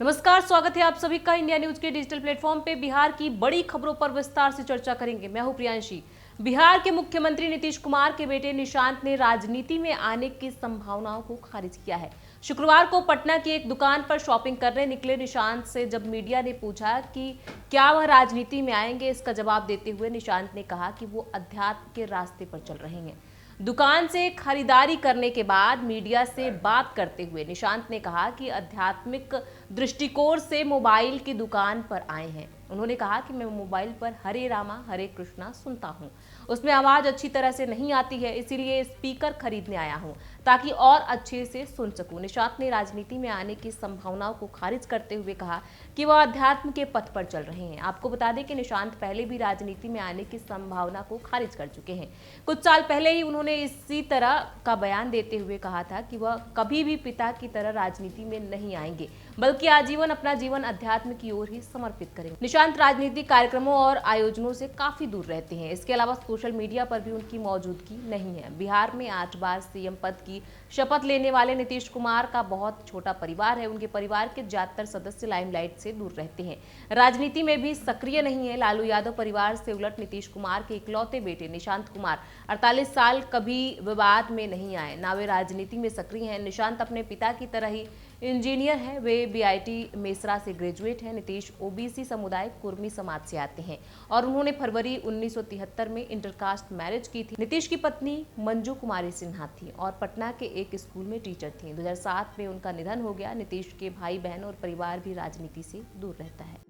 नमस्कार, स्वागत है आप सभी का इंडिया न्यूज के डिजिटल प्लेटफॉर्म पे। बिहार की बड़ी खबरों पर विस्तार से चर्चा करेंगे। मैं हूं प्रियांशी। बिहार के मुख्यमंत्री नीतीश कुमार के बेटे निशांत ने राजनीति में आने की संभावनाओं को खारिज किया है। शुक्रवार को पटना की एक दुकान पर शॉपिंग करने निकले निशांत से जब मीडिया ने पूछा कि क्या वह राजनीति में आएंगे, इसका जवाब देते हुए निशांत ने कहा कि वो अध्यात्म के रास्ते पर चल रहे हैं। दुकान से खरीदारी करने के बाद मीडिया से बात करते हुए निशांत ने कहा कि आध्यात्मिक दृष्टिकोण से मोबाइल की दुकान पर आए हैं। उन्होंने कहा कि मैं मोबाइल पर हरे रामा हरे कृष्णा सुनता हूं, उसमें आवाज अच्छी तरह से नहीं आती है, इसीलिए स्पीकर खरीदने आया हूं ताकि और अच्छे से सुन सकूं। निशांत ने राजनीति में आने की संभावनाओं को खारिज करते हुए कहा कि वह अध्यात्म के पथ पर चल रहे हैं। आपको बता दें कि निशांत पहले भी राजनीति में आने की संभावना को खारिज कर चुके हैं। कुछ साल पहले ही उन्होंने इसी तरह का बयान देते हुए कहा था कि वह कभी भी पिता की तरह राजनीति में नहीं आएंगे, बल्कि आजीवन अपना जीवन अध्यात्म की ओर ही समर्पित करेंगे। निशांत राजनीतिक कार्यक्रमों और आयोजनों से काफी दूर रहते हैं। इसके अलावा सोशल मीडिया पर भी उनकी मौजूदगी नहीं है। बिहार में 8 बार सीएम पद की शपथ लेने वाले नीतीश कुमार का बहुत छोटा परिवार है। उनके परिवार के ज्यादातर सदस्य लाइमलाइट से दूर रहते हैं, राजनीति में भी सक्रिय नहीं है। लालू यादव परिवार से उलट नीतीश कुमार के इकलौते बेटे निशांत कुमार 48 साल कभी विवाद में नहीं आए, ना वे राजनीति में सक्रिय हैं। निशांत अपने पिता की तरह ही इंजीनियर हैं। वे बीआईटी मेसरा से ग्रेजुएट हैं। नीतीश ओबीसी समुदाय कुर्मी समाज से आते हैं और उन्होंने फरवरी 1973 में इंटरकास्ट मैरिज की थी। नीतीश की पत्नी मंजू कुमारी सिन्हा थी और पटना के एक स्कूल में टीचर थी। 2007 में उनका निधन हो गया। नीतीश के भाई बहन और परिवार भी राजनीति से दूर रहता है।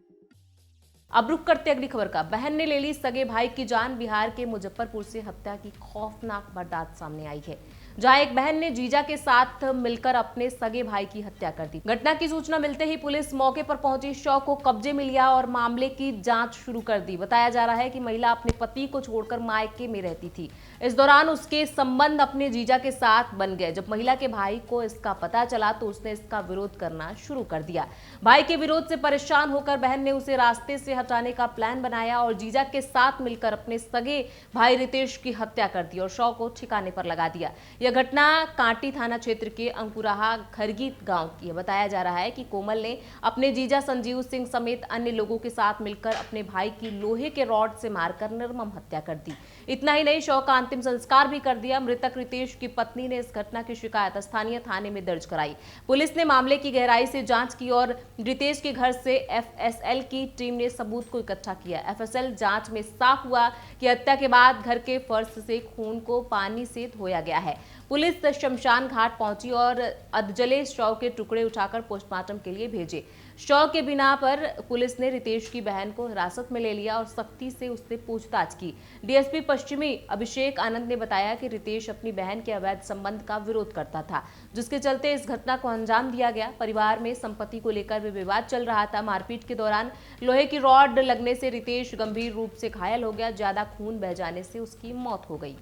अब रुक करते अगली खबर का। बहन ने ले ली सगे भाई की जान। बिहार के मुजफ्फरपुर से हत्या की खौफनाक वारदात सामने आई है, जहां एक बहन ने जीजा के साथ मिलकर अपने सगे भाई की हत्या कर दी। घटना की सूचना मिलते ही पुलिस मौके पर पहुंची, शव को कब्जे में लिया और मामले की जांच शुरू कर दी। बताया जा रहा है कि महिला अपने पति को छोड़कर मायके में रहती थी। इस दौरान उसके संबंध अपने जीजा के साथ बन गए। जब महिला के भाई को इसका पता चला तो उसने इसका विरोध करना शुरू कर दिया। भाई के विरोध से परेशान होकर बहन ने उसे रास्ते से हटाने का प्लान बनाया और जीजा के साथ मिलकर अपने सगे भाई रितेश की हत्या कर दी और शव को ठिकाने पर लगा दिया। यह घटना कांटी थाना क्षेत्र के अंकुराहा खरगी गांव की है। बताया जा रहा है कि कोमल ने अपने जीजा संजीव सिंह समेत अन्य लोगों के साथ मिलकर अपने भाई की लोहे के रॉड से मारकर निर्मम हत्या कर दी। इतना ही नहीं, शव का अंतिम संस्कार भी कर दिया। मृतक रितेश की पत्नी ने इस घटना की शिकायत स्थानीय थाने में दर्ज कराई। पुलिस ने मामले की गहराई से जांच की और रितेश के घर से एफएसएल की टीम ने सबूत को इकट्ठा किया। एफएसएल जांच में साफ हुआ कि हत्या के बाद घर के फर्श से खून को पानी से धोया गया है। पुलिस शमशान घाट पहुंची और अधजले शव के टुकड़े उठाकर पोस्टमार्टम के लिए भेजे। शव के बिना पर पुलिस ने रितेश की बहन को हिरासत में ले लिया और सख्ती से उससे पूछताछ की। डीएसपी पश्चिमी अभिषेक आनंद ने बताया कि रितेश अपनी बहन के अवैध संबंध का विरोध करता था, जिसके चलते इस घटना को अंजाम दिया गया। परिवार में संपत्ति को लेकर भी विवाद चल रहा था। मारपीट के दौरान लोहे की रॉड लगने से रितेश गंभीर रूप से घायल हो गया। ज्यादा खून बह जाने से उसकी मौत हो गई।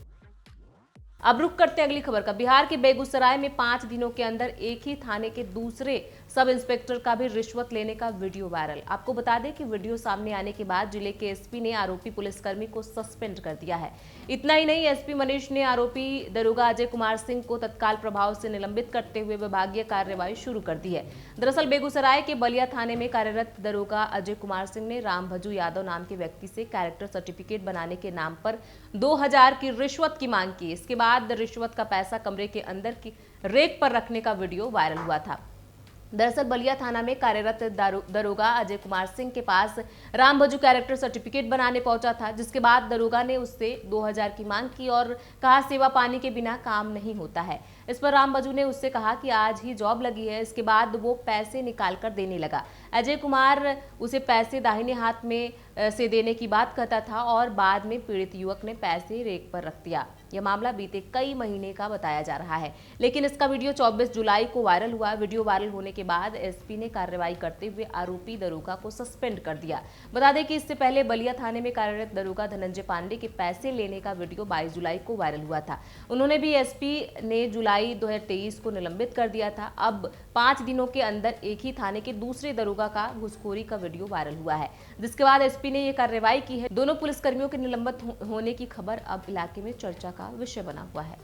अब रुक करते अगली खबर का। बिहार के बेगूसराय में 5 दिनों के अंदर एक ही थाने के दूसरे सब इंस्पेक्टर का भी रिश्वत लेने का वीडियो वायरल। आपको बता दें कि वीडियो सामने आने के बाद जिले के एसपी ने आरोपी पुलिसकर्मी को सस्पेंड कर दिया है। इतना ही नहीं, एसपी मनीष ने आरोपी दरोगा अजय कुमार सिंह को तत्काल प्रभाव से निलंबित करते हुए विभागीय कार्रवाई शुरू कर दी है। दरअसल बेगूसराय के बलिया थाने में कार्यरत दरोगा अजय कुमार सिंह ने रामभजू यादव नाम के व्यक्ति से कैरेक्टर सर्टिफिकेट बनाने के नाम पर 2000 की रिश्वत की मांग की। इसके बाद रिश्वत का पैसा कमरे के अंदर की रेक पर रखने का वीडियो वायरल हुआ था। दरअसल बलिया थाना में कार्यरत दरोगा अजय कुमार सिंह के पास रामभजू कैरेक्टर सर्टिफिकेट बनाने पहुंचा था, जिसके बाद दरोगा ने उससे 2000 की मांग की और कहा सेवा पानी के बिना काम नहीं होता है। इस पर रामभजू ने उससे कहा कि आज ही जॉब लगी है। इसके बाद वो पैसे निकाल कर देने लगा। अजय कुमार उसे पैसे दाहिने हाथ में से देने की बात कहता था और बाद में पीड़ित युवक ने पैसे रेक पर रख दिया। यह मामला बीते कई महीने का बताया जा रहा है, लेकिन इसका वीडियो 24 जुलाई को वायरल हुआ। वीडियो वायरल होने के बाद एसपी ने कार्रवाई करते हुए आरोपी दरोगा को सस्पेंड कर दिया। बता दें कि इससे पहले बलिया थाने में कार्यरत दरोगा धनंजय पांडे के पैसे लेने का वीडियो 22 जुलाई को वायरल हुआ था। उन्होंने भी एसपी ने जुलाई 2023 को निलंबित कर दिया था। अब 5 दिनों के अंदर एक ही थाने के दूसरे दरोगा का घुसखोरी का वीडियो वायरल हुआ है, जिसके बाद एसपी ने यह कार्रवाई की है। दोनों पुलिसकर्मियों के निलंबित होने की खबर अब इलाके में चर्चा का विषय बना हुआ है।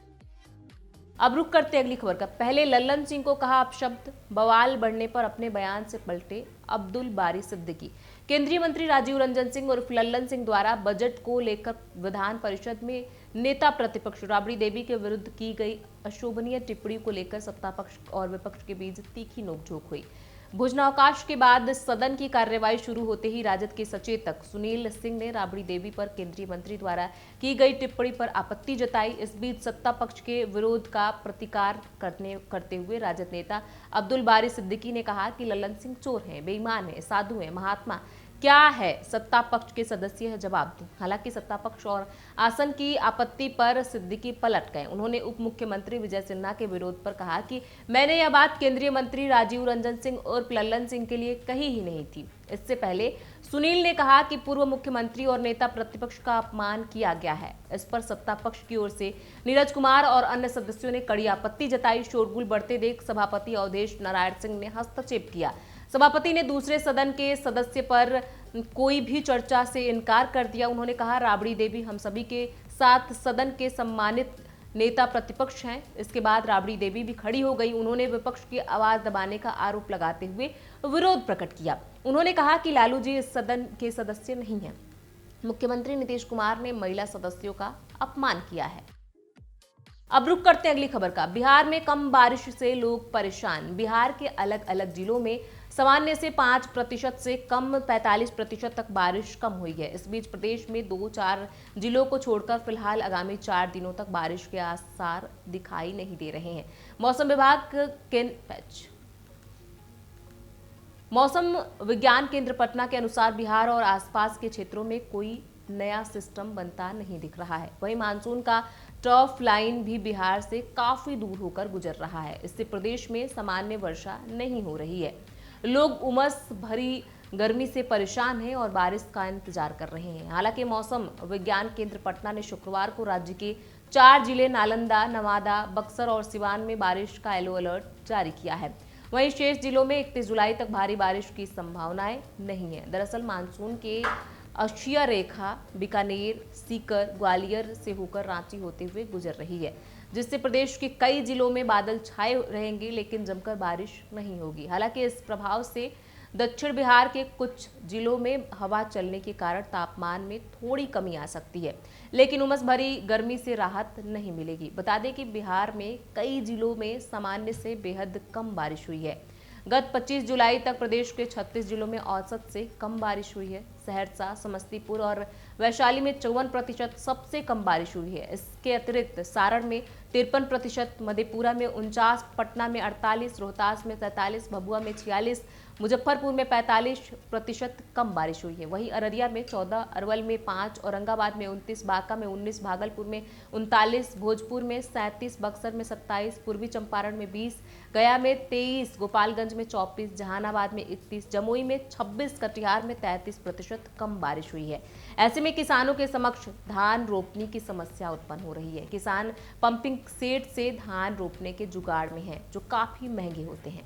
अब रुक करते अगली खबर का। पहले लल्लन सिंह को कहा अपशब्द, बवाल बढ़ने पर अपने बयान से पलटे अब्दुल बारी सिद्दीकी। केंद्रीय मंत्री राजीव रंजन सिंह उर्फ लल्लन सिंह द्वारा बजट को लेकर विधान परिषद में नेता प्रतिपक्ष राबड़ी देवी के विरुद्ध की गई अशोभनीय टिप्पणी को लेकर सत्ता पक्ष और विपक्ष के बीच तीखी नोकझोंक हुई। भोजनावकाश के बाद सदन की कार्यवाही शुरू होते ही राजद के सचेतक सुनील सिंह ने राबड़ी देवी पर केंद्रीय मंत्री द्वारा की गई टिप्पणी पर आपत्ति जताई। इस बीच सत्ता पक्ष के विरोध का प्रतिकार करते हुए राजद नेता अब्दुल बारी सिद्दीकी ने कहा कि लल्लन सिंह चोर हैं, बेईमान हैं, साधु हैं, महात्मा क्या है, सत्ता पक्ष के सदस्य है, जवाब दें। हालांकि सत्ता पक्ष और आसन की आपत्ति पर सिद्दीकी पलट गए। उन्होंने उप मुख्यमंत्री विजय सिन्हा के विरोध पर कहा कि मैंने यह बात केंद्रीय मंत्री राजीव रंजन सिंह और लल्लन सिंह के लिए कही ही नहीं थी। इससे पहले सुनील ने कहा कि पूर्व मुख्यमंत्री और नेता प्रतिपक्ष का अपमान किया गया है। इस पर सत्ता पक्ष की ओर से नीरज कुमार और अन्य सदस्यों ने कड़ी आपत्ति जताई। शोरगुल बढ़ते देख सभापति अवधेश नारायण सिंह ने हस्तक्षेप किया। सभापति ने दूसरे सदन के सदस्य पर कोई भी चर्चा से इनकार कर दिया। उन्होंने कहा राबड़ी देवी हम सभी के साथ सदन के सम्मानित नेता प्रतिपक्ष हैं। इसके बाद राबड़ी देवी भी खड़ी हो गई। उन्होंने विपक्ष की आवाज दबाने का आरोप लगाते हुए विरोध प्रकट किया। उन्होंने कहा कि लालू जी इस सदन के सदस्य नहीं हैं। मुख्यमंत्री नीतीश कुमार ने महिला सदस्यों का अपमान किया है। अब रुक करते हैं अगली खबर का। बिहार में कम बारिश से लोग परेशान। बिहार के अलग अलग जिलों में सामान्य से 5% से कम 45% तक बारिश कम हुई है। इस बीच प्रदेश में 2-4 जिलों को छोड़कर फिलहाल आगामी 4 दिनों तक बारिश के आसार दिखाई नहीं दे रहे हैं। मौसम विज्ञान केंद्र पटना के अनुसार बिहार और आसपास के क्षेत्रों में कोई नया सिस्टम बनता नहीं दिख रहा है। वहीं मानसून का ट्रफ लाइन भी बिहार से काफी दूर होकर गुजर रहा है। इससे प्रदेश में सामान्य वर्षा नहीं हो रही है। लोग उमस भरी गर्मी से परेशान हैं और बारिश का इंतजार कर रहे हैं। हालांकि मौसम विज्ञान केंद्र पटना ने शुक्रवार को राज्य के 4 जिले नालंदा, नवादा, बक्सर और सिवान में बारिश का येलो अलर्ट जारी किया है। वहीं शेष जिलों में 31 जुलाई तक भारी बारिश की संभावनाएं नहीं है। दरअसल मानसून के अक्षीय रेखा बीकानेर, सीकर, ग्वालियर से होकर रांची होते हुए गुजर रही है, जिससे प्रदेश के कई जिलों में बादल छाए रहेंगे लेकिन जमकर बारिश नहीं होगी। हालांकि इस प्रभाव से दक्षिण बिहार के कुछ जिलों में हवा चलने के कारण तापमान में थोड़ी कमी आ सकती है, लेकिन उमस भरी गर्मी से राहत नहीं मिलेगी। बता दें कि बिहार में कई जिलों में सामान्य से बेहद कम बारिश हुई है। गत 25 जुलाई तक प्रदेश के 36 जिलों में औसत से कम बारिश हुई है। सहरसा, समस्तीपुर और वैशाली में 54% सबसे कम बारिश हुई है। इसके अतिरिक्त सारण में 53%, मधेपुरा में 49%, पटना में 48%, रोहतास में 43%, भभुआ में 46%, मुजफ्फरपुर में 45% कम बारिश हुई है। वहीं अररिया में 14%, अरवल में 5%, औरंगाबाद में 29%, बांका में 19%, भागलपुर में 39%, भोजपुर में 37%, बक्सर में 27%, पूर्वी चंपारण में 20%, गया में 23%, गोपालगंज में 24%, जहानाबाद में 31%, जमुई में 26%, कटिहार में 33% कम बारिश हुई है। ऐसे में किसानों के समक्ष धान रोपने की समस्या उत्पन्न हो रही है। किसान पंपिंग सेट से धान रोपने के जुगाड़ में हैं, जो काफी महंगे होते हैं।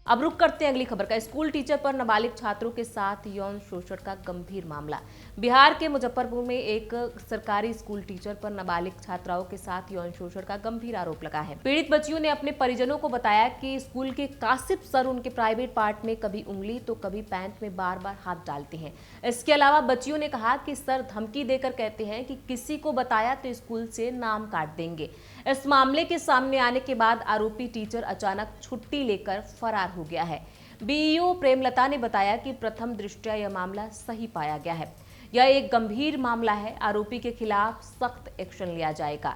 अब रुक करते हैं अगली खबर का। स्कूल टीचर पर नाबालिग छात्रों के साथ यौन शोषण का गंभीर मामला। बिहार के मुजफ्फरपुर में एक सरकारी स्कूल टीचर पर नाबालिग छात्राओं के साथ यौन शोषण का गंभीर आरोप लगा है। पीड़ित बच्चियों ने अपने परिजनों को बताया कि स्कूल के कासिफ सर उनके प्राइवेट पार्ट में कभी उंगली तो कभी पैंट में बार बार हाथ डालते हैं। इसके अलावा बच्चियों ने कहा कि सर धमकी देकर कहते हैं कि किसी को बताया तो स्कूल से नाम काट देंगे। इस मामले के सामने आने के बाद आरोपी टीचर अचानक छुट्टी लेकर फरार हो गया है। बीईओ प्रेमलता ने बताया कि प्रथम दृष्टया यह मामला सही पाया गया है। यह एक गंभीर मामला है। आरोपी के खिलाफ सख्त एक्शन लिया जाएगा।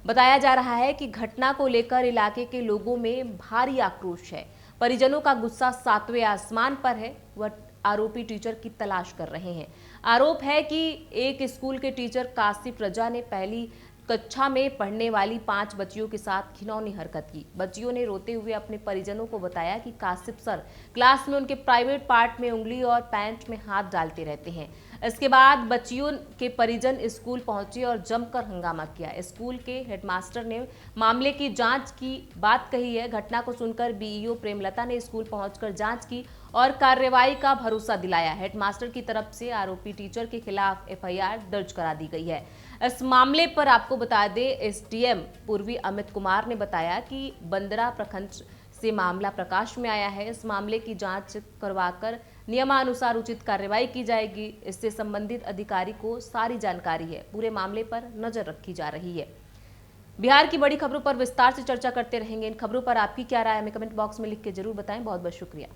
बताया जा रहा है कि घटना को लेकर इलाके के लोगों में भारी आक्रोश है। परिजनों का गुस्सा 7वें आसमान पर है। वह आरोपी टीचर की तलाश कर रहे हैं। आरोप है कि एक स्कूल के टीचर कासिफ रजा ने पहली कक्षा में पढ़ने वाली 5 बच्चियों के साथ घिनौनी हरकत की। बच्चियों ने रोते हुए अपने परिजनों को बताया कि कासिफ सर क्लास में उनके प्राइवेट पार्ट में उंगली और पैंट में हाथ डालते रहते हैं। इसके बाद बच्चियों के परिजन स्कूल पहुंचे और जमकर हंगामा किया। स्कूल के हेडमास्टर ने मामले की जांच की बात कही है। घटना को सुनकर बीईओ प्रेमलता ने स्कूल पहुंचकर जांच की और कार्रवाई का भरोसा दिलाया। हेडमास्टर की तरफ से आरोपी टीचर के खिलाफ एफआईआर दर्ज करा दी गई है। इस मामले पर आपको बता दें, एसडीएम पूर्वी अमित कुमार ने बताया कि बंदरा प्रखंड से मामला प्रकाश में आया है। इस मामले की जांच करवाकर नियमानुसार उचित कार्रवाई की जाएगी। इससे संबंधित अधिकारी को सारी जानकारी है। पूरे मामले पर नजर रखी जा रही है। बिहार की बड़ी खबरों पर विस्तार से चर्चा करते रहेंगे। इन खबरों पर आपकी क्या राय है, हमें कमेंट बॉक्स में लिख के जरूर बताएं। बहुत बहुत शुक्रिया।